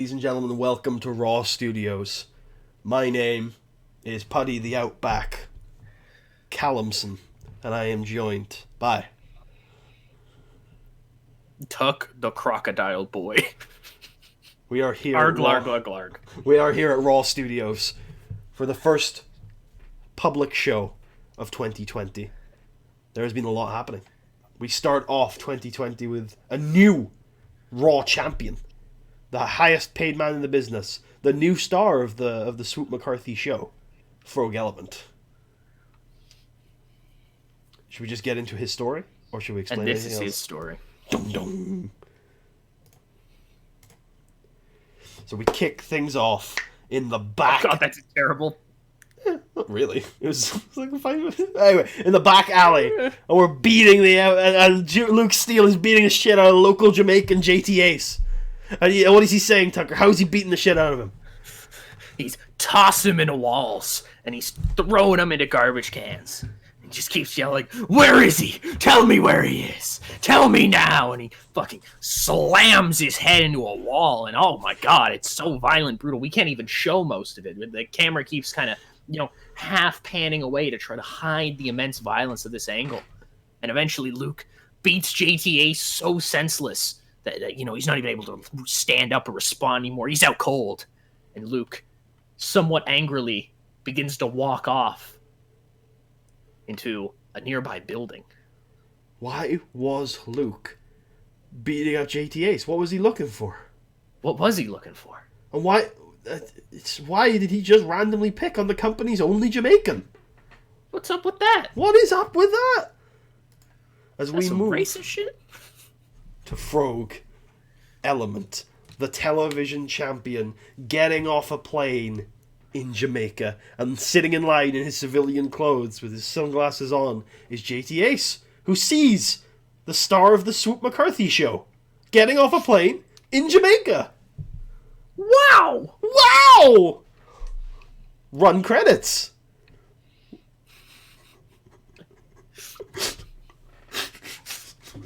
Ladies and gentlemen, welcome to Raw Studios. My name is Puddy the Outback Callumson, and I am joined by Tuck the Crocodile Boy. we are here Arg, at Raw, larg, larg, larg. we are here at Raw Studios for the first public show of 2020. There has been a lot happening. We start off 2020 with a new Raw champion, the highest paid man in the business, the new star of the Swoop McCarthy show, Frog Element. Should we just get into his story, or should we explain And this anything is else? his story. Dum dum. So we kick things off in the back. God, that's terrible. Not really. It was like 5 minutes. Anyway, in the back alley, and we're beating and Luke Steele is beating the shit out of local Jamaican JT Ace. And what is he saying, Tucker? How is he beating the shit out of him? He's tossing him into walls, and he's throwing him into garbage cans. He just keeps yelling, "Where is he? Tell me where he is! Tell me now!" And he fucking slams his head into a wall, and oh my god, it's so violent, brutal. We can't even show most of it. The camera keeps kind of, half panning away to try to hide the immense violence of this angle. And eventually Luke beats JTA so senseless that he's not even able to stand up or respond anymore. He's out cold. And Luke, somewhat angrily, begins to walk off into a nearby building. Why was Luke beating out JT Ace? What was he looking for? What was he looking for? And why did he just randomly pick on the company's only Jamaican? What's up with that? What is up with that? As That's we some move racist shit? to Frog Element, the television champion, getting off a plane in Jamaica and sitting in line in his civilian clothes with his sunglasses on is JT Ace, who sees the star of the Swoop McCarthy show getting off a plane in Jamaica. Wow! Wow! Run credits.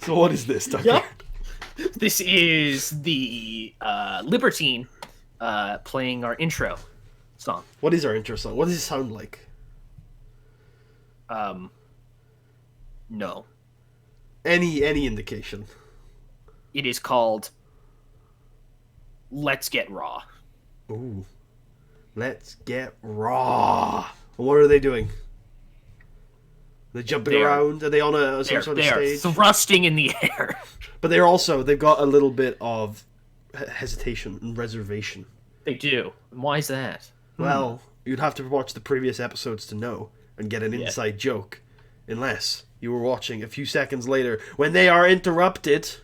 So what is this, Tucker? Yep. This is the Libertine playing our intro song. What is our intro song? What does it sound like? No. Any indication? It is called Let's Get Raw. Ooh. Let's get raw. What are they doing? They're jumping around? Are they on some sort of stage? They are thrusting in the air. But they've got a little bit of hesitation and reservation. They do. And why is that? Well, you'd have to watch the previous episodes to know and get an inside joke. Unless you were watching a few seconds later when they are interrupted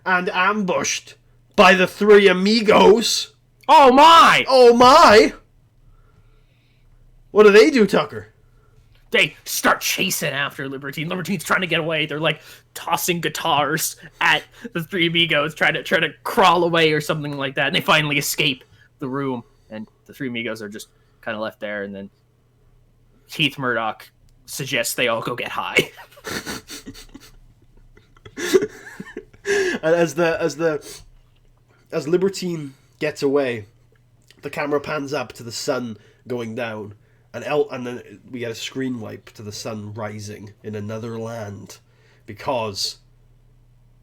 and ambushed by the three amigos. Oh my! Oh my! What do they do, Tucker? They start chasing after Libertine. Libertine's trying to get away. They're like tossing guitars at the three amigos, trying to crawl away or something like that. And they finally escape the room, and the three amigos are just kind of left there. And then Keith Murdoch suggests they all go get high. And as Libertine gets away, the camera pans up to the sun going down, and then we get a screen wipe to the sun rising in another land, because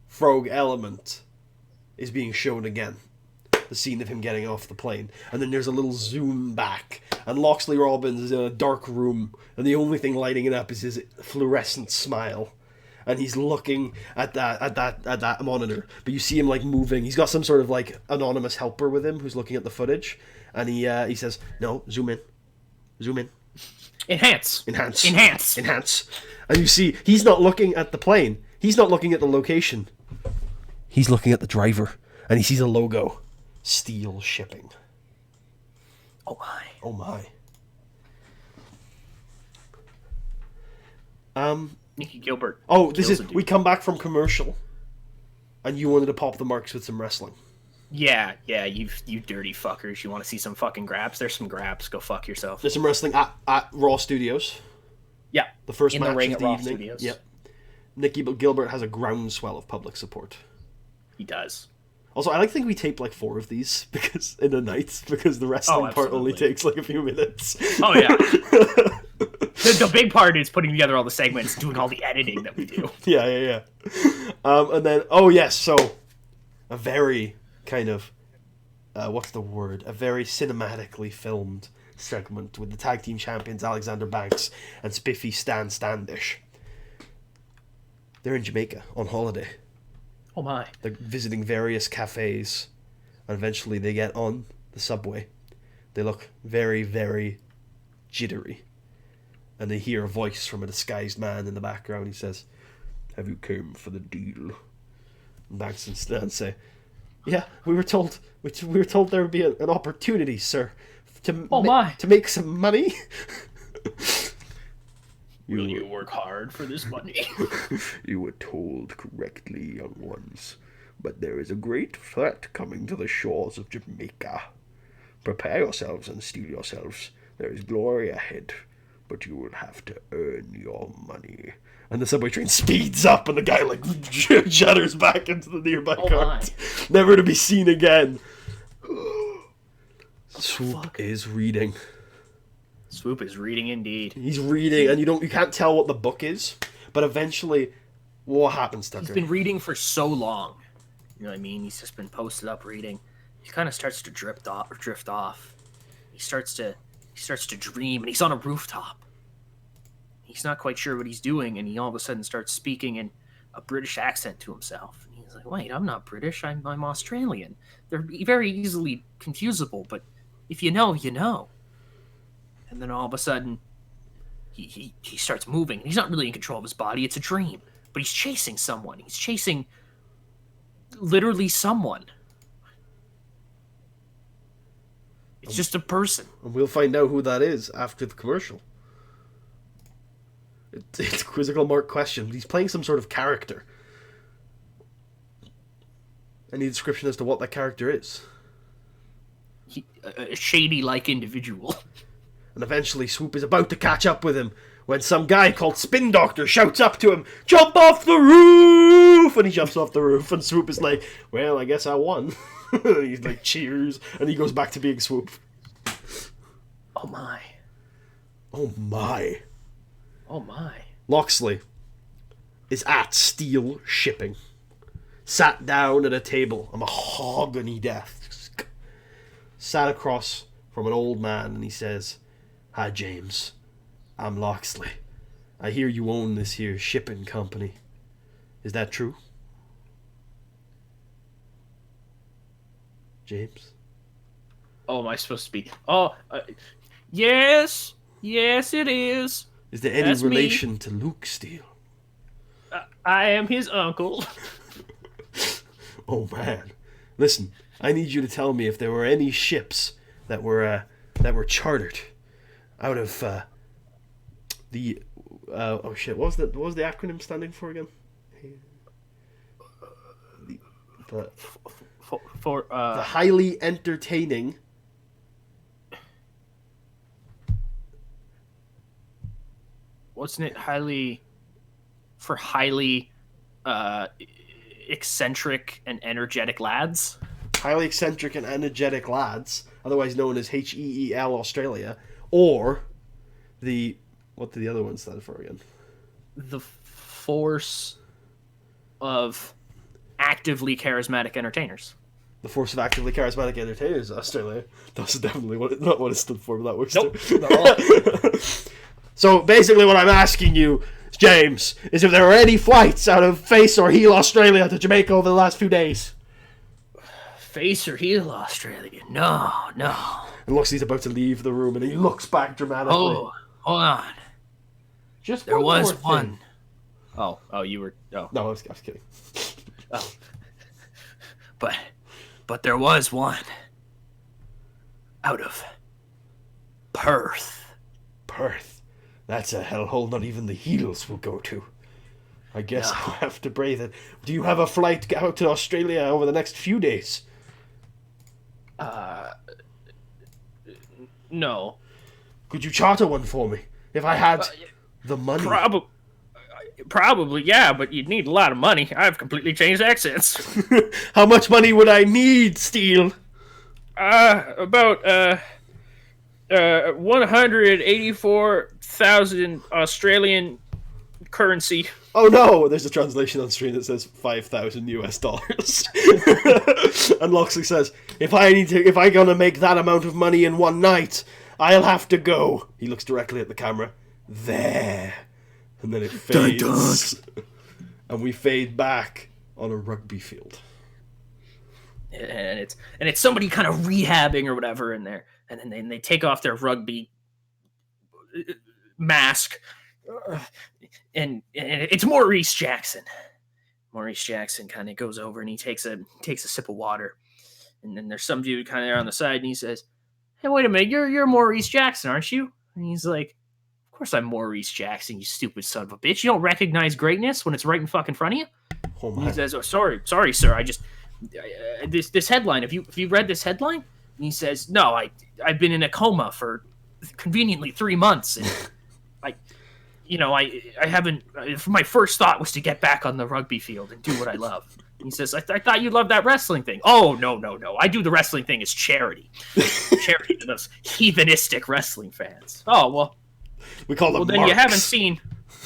Frog Element is being shown again. The scene of him getting off the plane, and then there's a little zoom back, and Loxley Robbins is in a dark room, and the only thing lighting it up is his fluorescent smile, and he's looking at that monitor. But you see him like moving. He's got some sort of like anonymous helper with him who's looking at the footage, and he says, "No, zoom in, Enhance. And you see he's not looking at the plane. He's not looking at the location. He's looking at the driver, and he sees a logo. Steel Shipping. Oh my. Oh my. Nikki Gilbert. Oh, we come back from commercial, and you wanted to pop the marks with some wrestling. Yeah, you dirty fuckers. You want to see some fucking grabs? There's some grabs. Go fuck yourself. There's some wrestling at Raw Studios. Yeah. The first in match the ring of at the Raw evening. Studios. Yep. Nikki Gilbert has a groundswell of public support. He does. Also, I think we tape like 4 of these because in a night because the wrestling part only absolutely. takes like a few minutes. Oh yeah. The big part is putting together all the segments, doing all the editing that we do. Yeah. And then, oh yes, so a very kind of, what's the word? A very cinematically filmed segment with the tag team champions Alexander Banks and Spiffy Stan Standish. They're in Jamaica on holiday. Oh my. They're visiting various cafes, and eventually they get on the subway. They look very, very jittery. And they hear a voice from a disguised man in the background. He says, "Have you come for the deal?" And Banks and Stan say, "Yeah, we were told there would be an opportunity, sir, to make some money." Will you work hard for this money? You were told correctly, young ones. But there is a great threat coming to the shores of Jamaica. Prepare yourselves and steel yourselves. There is glory ahead, but you will have to earn your money. And the subway train speeds up, and the guy like judders back into the nearby cart, never to be seen again. Swoop is reading. Swoop is reading indeed. He's reading, and you can't tell what the book is, but eventually, what happens, Tucker? He's been reading for so long. You know what I mean? He's just been posted up reading. He kind of starts to drift off. He starts to dream, and he's on a rooftop. He's not quite sure what he's doing, and he all of a sudden starts speaking in a British accent to himself. And he's like, "Wait, I'm not British. I'm Australian." They're very easily confusable, but if you know, you know. And then all of a sudden, he starts moving. He's not really in control of his body. It's a dream. But he's chasing someone. He's chasing literally someone. It's just a person. And we'll find out who that is after the commercial. It's a quizzical mark question. He's playing some sort of character. Any description as to what that character is? A shady-like individual. And eventually Swoop is about to catch up with him when some guy called Spin Doctor shouts up to him, "Jump off the roof!" And he jumps off the roof, and Swoop is like, "Well, I guess I won." He's like, cheers, and he goes back to being Swoop. Oh my. Oh my. Oh my. Loxley is at Steel Shipping, sat down at a table, a mahogany desk, sat across from an old man, and he says, "Hi, James. I'm Loxley. I hear you own this here shipping company. Is that true?" James? Oh, am I supposed to be? Oh, yes. Yes, it is. Is there any relation to Luke Steele? I am his uncle. Oh, man. Listen, I need you to tell me if there were any ships that were chartered out of the oh shit, what was the acronym standing for again? The highly entertaining wasn't it highly eccentric and energetic lads? Highly eccentric and energetic lads, otherwise known as HEEL Australia, or what did the other one stand for again? The Force of Actively Charismatic Entertainers. The Force of Actively Charismatic Entertainers Australia. That's definitely not what it stood for, but that works Nope. too. So basically what I'm asking you, James, is if there were any flights out of Face or Heel Australia to Jamaica over the last few days. Face or heel Australia? No. And Loxley's about to leave the room, and he looks back dramatically. Oh, hold on. Just There was more one. thing. Oh, you were. Oh, No, I was kidding. oh. But there was one out of Perth. Perth. That's a hellhole not even the heels will go to. I guess No. I'll have to brave it. Do you have a flight out to Australia over the next few days? No. Could you charter one for me? If I had the money. Probably, yeah, but you'd need a lot of money. I've completely changed accents. How much money would I need, Steele? About 184,000 Australian currency. Oh no! There's a translation on screen that says $5,000. And Loxley says, "If I gonna make that amount of money in one night, I'll have to go." He looks directly at the camera. There, and then it fades, and we fade back on a rugby field. And it's somebody kind of rehabbing or whatever in there, and then they take off their rugby mask, and it's Maurice Jackson. Maurice Jackson kind of goes over and he takes a sip of water, and then there's some dude kind of there on the side, and he says, "Hey, wait a minute, you're Maurice Jackson, aren't you?" And he's like, "Of course I'm Maurice Jackson, you stupid son of a bitch. You don't recognize greatness when it's right in fucking front of you." Oh my. And he says, "Oh, sorry, sir. I just this headline. Have you read this headline?" And he says, "No, I've been in a coma for conveniently 3 months, and I haven't. My first thought was to get back on the rugby field and do what I love." And he says, I thought you loved that wrestling thing." "Oh, no. I do the wrestling thing as charity. Charity to those heathenistic wrestling fans." "Oh, well. We call them Well, then marks. you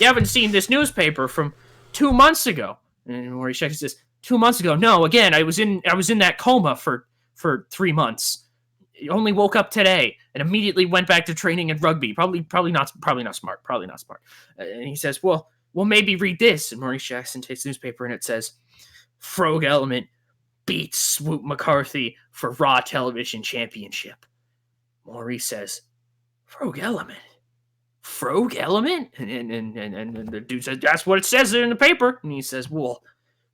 haven't seen this newspaper from 2 months ago." And Maurice Jackson says, 2 months ago? "No, again, I was in that coma for 3 months. I only woke up today and immediately went back to training in rugby. Probably not smart. And he says, well, maybe read this." And Maurice Jackson takes the newspaper and it says, "Frog Element beats Swoop McCarthy for Raw Television Championship." Maurice says, "Frog Element? Frog Element?" And the dude says, "That's what it says in the paper." And he says, "Well,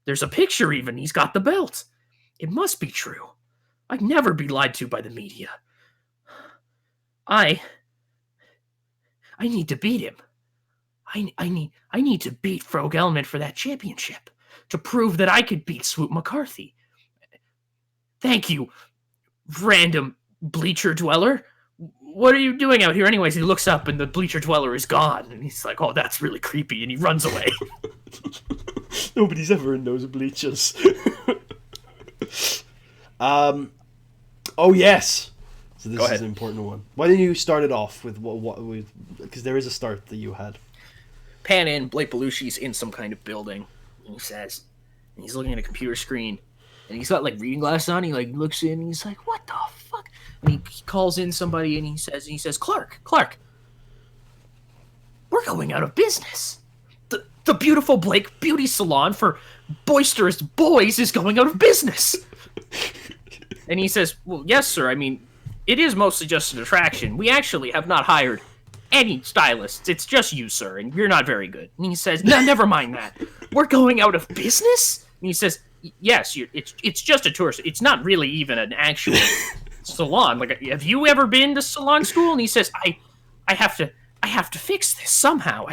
there's a picture even. He's got the belt. It must be true. I'd never be lied to by the media. I need to beat him. I need to beat Frog Element for that championship, to prove that I could beat Swoop McCarthy. Thank you, random bleacher dweller. What are you doing out here anyways?" He looks up and the bleacher dweller is gone. And he's like, "Oh, that's really creepy." And he runs away. Nobody's ever in those bleachers. Oh yes. So this is an important one. Why didn't you start it off with what because there is a start that you had. Pan in, Blake Belushi's in some kind of building. And he says, and he's looking at a computer screen, and he's got like reading glasses on. He like looks in, and he's like, "What the fuck?" And he calls in somebody, and he says, Clark, we're going out of business. The beautiful Blake Beauty Salon for boisterous boys is going out of business." And he says, "Well, yes, sir. I mean, it is mostly just an attraction. We actually have not hired any stylists. It's just you, sir, and you're not very good." And he says, "No, never mind that. We're going out of business?" And he says, "Yes, it's just a tourist. It's not really even an actual salon. Like, have you ever been to salon school?" And he says, I have to fix this somehow.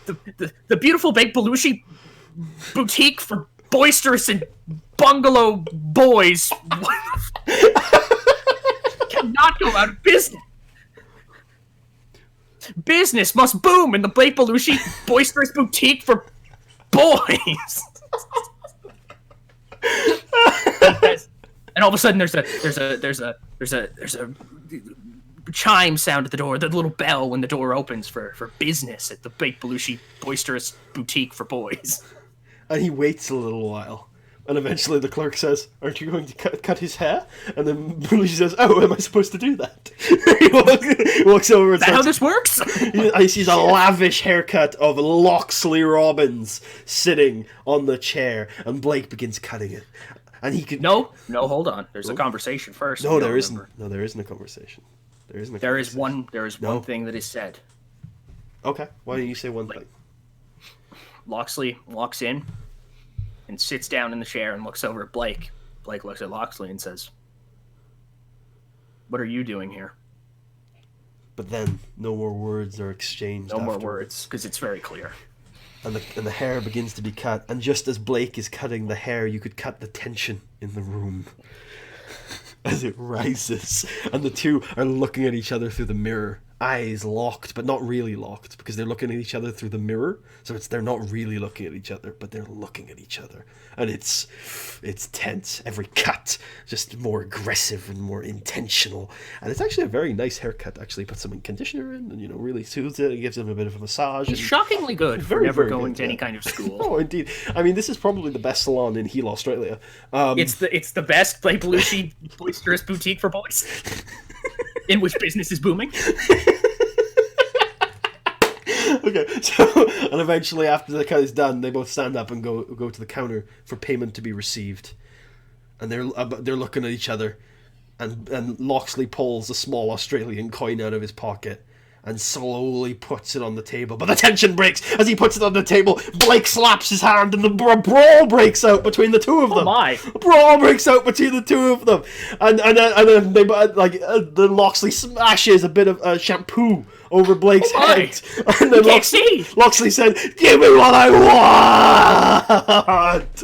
The beautiful Blake Belushi boutique for boisterous and bungalow boys cannot go out of business. Business must boom in the Blake Belushi boisterous boutique for boys." And all of a sudden, there's a chime sound at the door, the little bell when the door opens for business at the Blake Belushi boisterous boutique for boys. And he waits a little while. And eventually the clerk says, "Aren't you going to cut his hair?" And then Belushi says, "Oh, am I supposed to do that?" He walks over and Is that how this works? He sees a lavish haircut of Loxley Robbins sitting on the chair, and Blake begins cutting it. And he could... No, hold on. There's a conversation first. No, there isn't. No, there isn't a conversation. There is one thing that is said. Okay, why don't you say one thing? Loxley walks in and sits down in the chair and looks over at Blake. Blake looks at Loxley and says, "What are you doing here?" But then no more words are exchanged. No more words, because it's very clear. And the hair begins to be cut, and just as Blake is cutting the hair, you could cut the tension in the room as it rises, and the two are looking at each other through the mirror. eyes locked, but not really locked, because they're looking at each other through the mirror. So they're not really looking at each other, but they're looking at each other, and it's tense. Every cut just more aggressive and more intentional, and it's actually a very nice haircut. Actually, put some conditioner in, and really soothes it. It gives them a bit of a massage. He's shockingly good for very, never very going good, to any kind of school. Oh, indeed. I mean, this is probably the best salon in Heel, Australia. It's the best Blake Belushi boisterous boutique for boys, in which business is booming. Okay, so, and eventually after the cut is done, they both stand up and go to the counter for payment to be received, and they're looking at each other, and Loxley pulls a small Australian coin out of his pocket and slowly puts it on the table. But the tension breaks as he puts it on the table. Blake slaps his hand, and the brawl breaks out between the two of them. Oh my! A brawl breaks out between the two of them, and then they the Loxley smashes a bit of shampoo over Blake's head, and then Loxley said, "Give me what I want."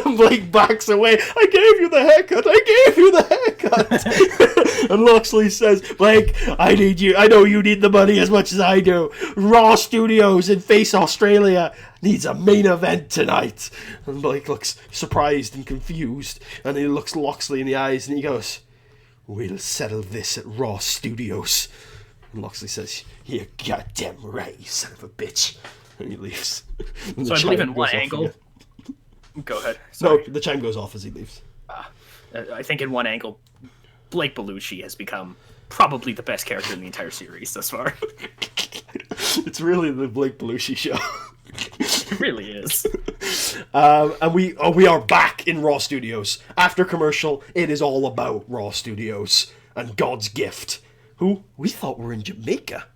And Blake backs away. "I gave you the haircut. I gave you the haircut." And Loxley says, "Blake, I need you. I know you need the money as much as I do. Raw Studios in Face Australia needs a main event tonight." And Blake looks surprised and confused, and he looks Loxley in the eyes, and he goes, "We'll settle this at Raw Studios." And Loxley says, "You're goddamn right, you son of a bitch." And he leaves. And so I believe in one angle. Go ahead. Sorry. No, the chime goes off as he leaves. I think in one angle, Blake Belushi has become probably the best character in the entire series thus far. It's really the Blake Belushi show. It really is. And we are back in Raw Studios. After commercial, it is all about Raw Studios and God's Gift, who we thought were in Jamaica,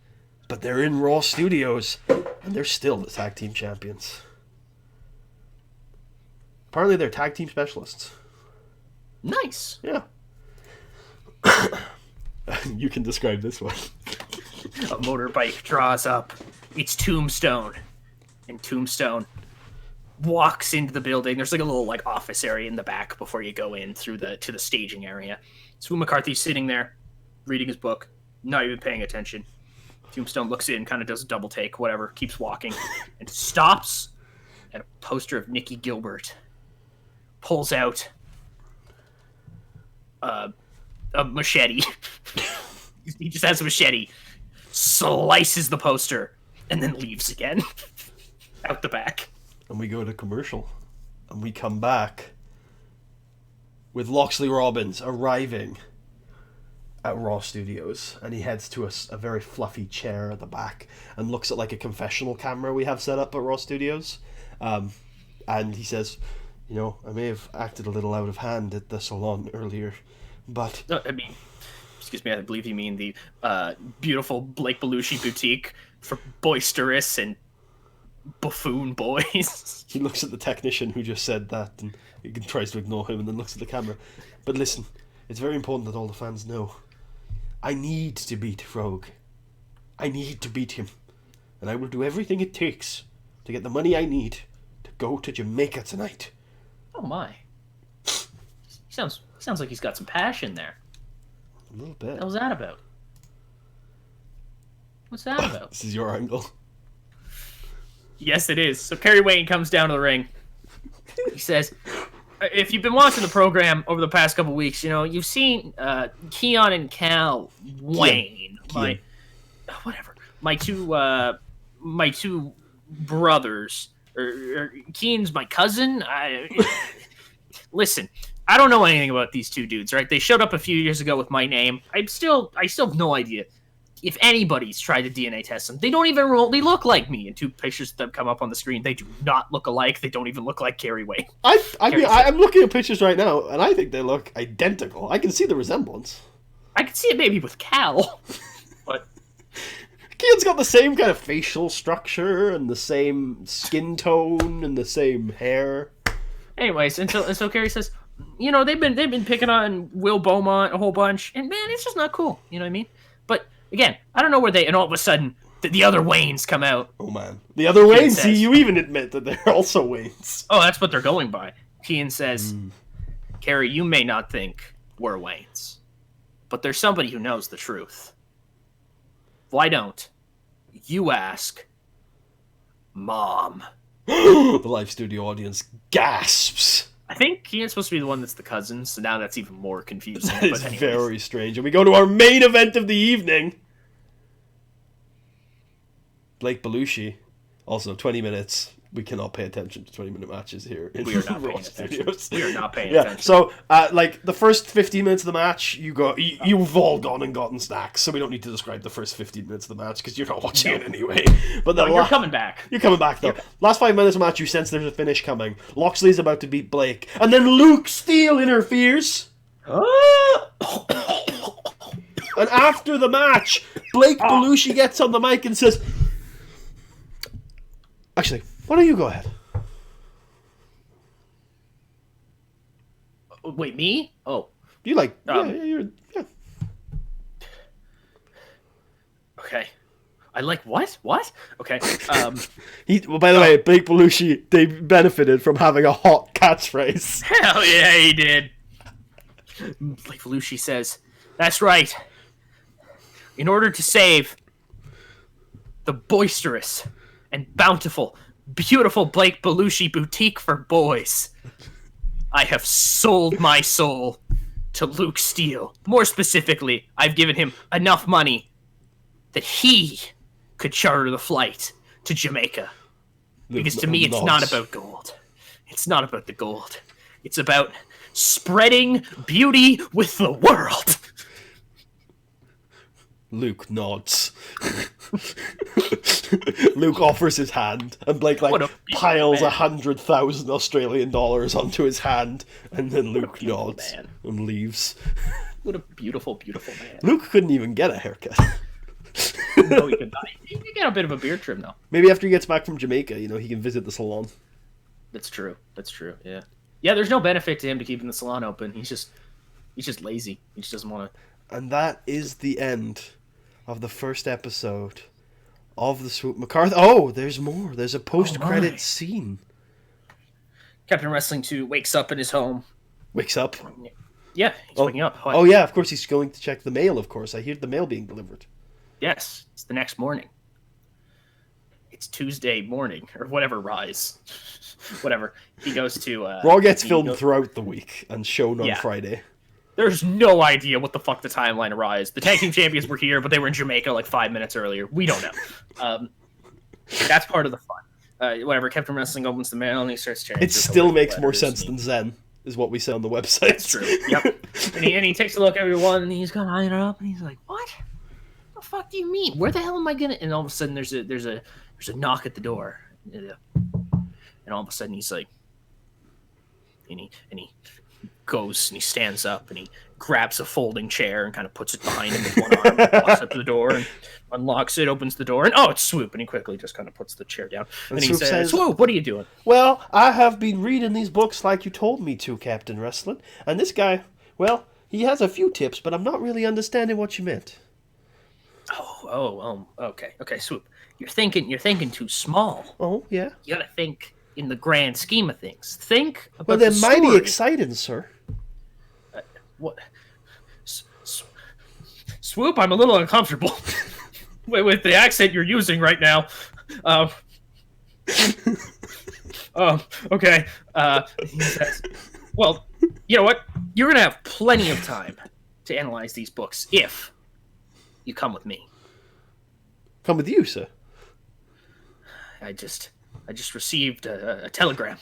but they're in Raw Studios, and they're still the tag team champions. Apparently they're tag team specialists. Nice. Yeah. You can describe this one. A motorbike draws up. It's Tombstone. And Tombstone walks into the building. There's like a little office area in the back before you go in to the staging area. Sue McCarthy's sitting there, reading his book, not even paying attention. Tombstone looks in, kind of does a double take, whatever, keeps walking, and stops at a poster of Nikki Gilbert. Pulls out a machete. He just has a machete, slices the poster, and then leaves again. Out the back. And we go to commercial. And we come back with Loxley Robbins arriving at Raw Studios, and he heads to a very fluffy chair at the back and looks at a confessional camera we have set up at Raw Studios, and he says, I may have acted a little out of hand at the salon earlier, but excuse me, I believe you mean the beautiful Blake Belushi boutique for boisterous and buffoon boys. He looks at the technician who just said that, and he tries to ignore him, and then looks at the camera. But listen, it's very important that all the fans know. I need to beat Frog. I need to beat him. And I will do everything it takes to get the money I need to go to Jamaica tonight. Oh my. Sounds like he's got some passion there. A little bit. What was that about? What's that about? This is your angle. Yes, it is. So Kerry Wayne comes down to the ring. He says, if you've been watching the program over the past couple weeks, you've seen Keon and Cal Wayne. My two brothers. Keon's my cousin. Listen, I don't know anything about these two dudes, right? They showed up a few years ago with my name. I still have no idea if anybody's tried to DNA test them. They don't even remotely look like me. In two pictures that come up on the screen, they do not look alike. They don't even look like Kerry Wayne. I'm looking at pictures right now, and I think they look identical. I can see the resemblance. I can see it maybe with Cal, but Keon's got the same kind of facial structure and the same skin tone and the same hair. Anyways, and so Kerry says, they've been picking on Will Beaumont a whole bunch, and man, it's just not cool. You know what I mean? But again, I don't know where and all of a sudden the other Waynes come out. Oh man, the other Waynes. See, you even admit that they're also Waynes. Oh, that's what they're going by. Keon says, Kerry, you may not think we're Waynes, but there's somebody who knows the truth. Why don't you ask Mom? The live studio audience gasps. I think he is supposed to be the one that's the cousin, so now that's even more confusing. That is very strange. And we go to our main event of the evening. Blake Belushi. Also, 20 minutes. We cannot pay attention to 20-minute matches here. We are not paying attention. We are not paying Yeah, attention. so, the first 15 minutes of the match, you've all gone and gotten snacks, so we don't need to describe the first 15 minutes of the match, because you're not watching it anyway. But you're coming back. You're coming back, though. Last 5 minutes of the match, you sense there's a finish coming. Loxley's about to beat Blake, and then Luke Steele interferes. And after the match, Blake Belushi gets on the mic and says... Actually, why don't you go ahead? Wait, me? Oh. You yeah. Okay. I like what? What? Okay. By the way, Blake Belushi, they benefited from having a hot catchphrase. Hell yeah, he did. Blake Belushi says, "That's right. In order to save the boisterous and bountiful, beautiful Blake Belushi boutique for boys, I have sold my soul to Luke Steele. More specifically, I've given him enough money that he could charter the flight to Jamaica. Because to me, it's not about gold. It's not about the gold. It's about spreading beauty with the world." Luke nods. Luke offers his hand, and Blake piles 100,000 Australian dollars onto his hand, and then Luke nods and leaves. What a beautiful, beautiful man. Luke couldn't even get a haircut. No, he could not. He could get a bit of a beard trim, though. Maybe after he gets back from Jamaica, he can visit the salon. That's true. Yeah. Yeah, there's no benefit to him to keeping the salon open. He's just lazy. He just doesn't want to. And that is the end of the first episode of the Swoop McCarthy. Oh, there's more. There's a post-credit scene. Captain Wrestling 2 wakes up in his home. Wakes up? Yeah, he's waking up. What? Oh, yeah, of course. He's going to check the mail, of course. I hear the mail being delivered. Yes, it's the next morning. It's Tuesday morning, or whatever, rise. Whatever. He goes to... Raw gets filmed throughout the week and shown on Friday. There's no idea what the fuck the timeline of Raw is. The Tag Team Champions were here, but they were in Jamaica like 5 minutes earlier. We don't know. That's part of the fun. Whatever, Captain Wrestling opens the mail and he starts changing. It still makes more sense than Zen, is what we said on the website. That's true, yep. and he takes a look at everyone, and he's going to line it up, and he's like, what? What the fuck do you mean? Where the hell am I going to... And all of a sudden, there's a knock at the door. And all of a sudden, he's like... And he goes and he stands up and he grabs a folding chair and kind of puts it behind him with one arm and walks up to the door and unlocks it, opens the door, and it's Swoop, and he quickly just kind of puts the chair down. And he says, "Swoop, what are you doing?" "Well, I have been reading these books like you told me to, Captain Wrestling, and this guy, well, he has a few tips, but I'm not really understanding what you meant." Okay, Swoop. You're thinking too small. Oh, yeah. You gotta think in the grand scheme of things. Think about Well, they're mighty exciting, sir. What? Swoop, I'm a little uncomfortable with the accent you're using right now. Okay. He says, well, you know what? You're going to have plenty of time to analyze these books if you come with me. Come with you, sir? I just received a telegram.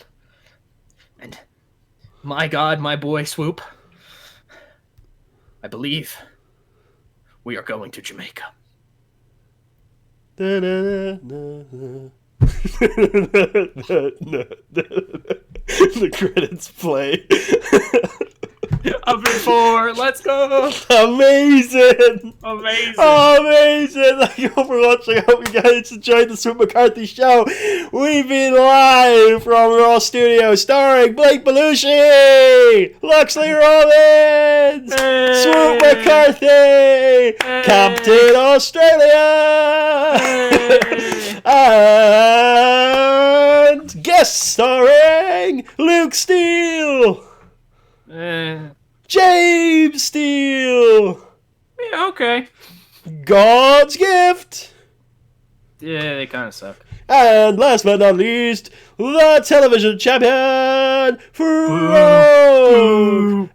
And my God, my boy, Swoop, I believe we are going to Jamaica. The credits play. Up in 4, let's go! Amazing! Thank you all for watching. I hope you guys enjoyed the Swoop McCarthy show. We've been live from Raw Studio, starring Blake Belushi, Loxley Rollins, Swoop McCarthy, Captain Australia, and guest starring Luke Steele. James Steele! Yeah, okay. God's gift. Yeah, they kind of suck. And last but not least, the television champion, Pro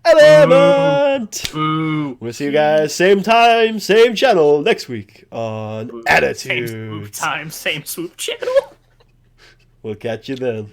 Element. Boo. We'll see you guys same time, same channel next week on Same Attitude. swoop time, same swoop channel. We'll catch you then.